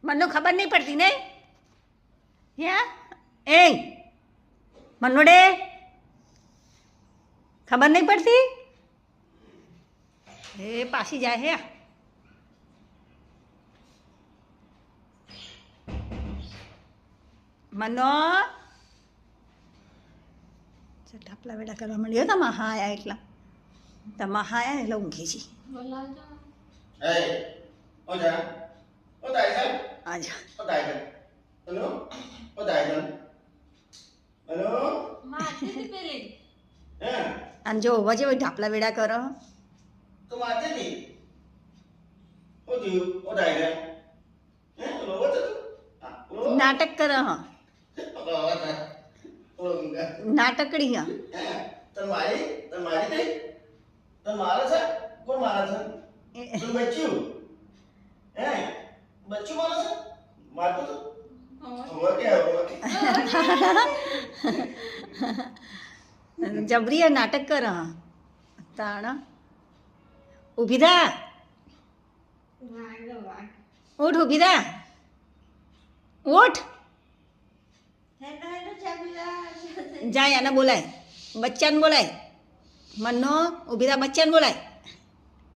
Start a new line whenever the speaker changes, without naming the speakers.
મને ખબર નહીં પડતી નહીં યા એ મનોડે ખબર નહીં પડતી એ પાછી જાય હે મનો ઢાપલા વેડા કરવા મળ્યો તમે હા આયા એટલા તમે હા આયા એટલે ઊંઘી છી આજા અને જો ઉભા છે ઢાપલા વેડા કરો નાટક કરો હ નાટકડી હ જબરી નાટક કર તાણ ઊભી થા ઉઠ ઊભી થા ઉઠ જાય એને બોલાય બચ્ચાને બોલાય મનનો ઊભી થા બચ્ચાને બોલાય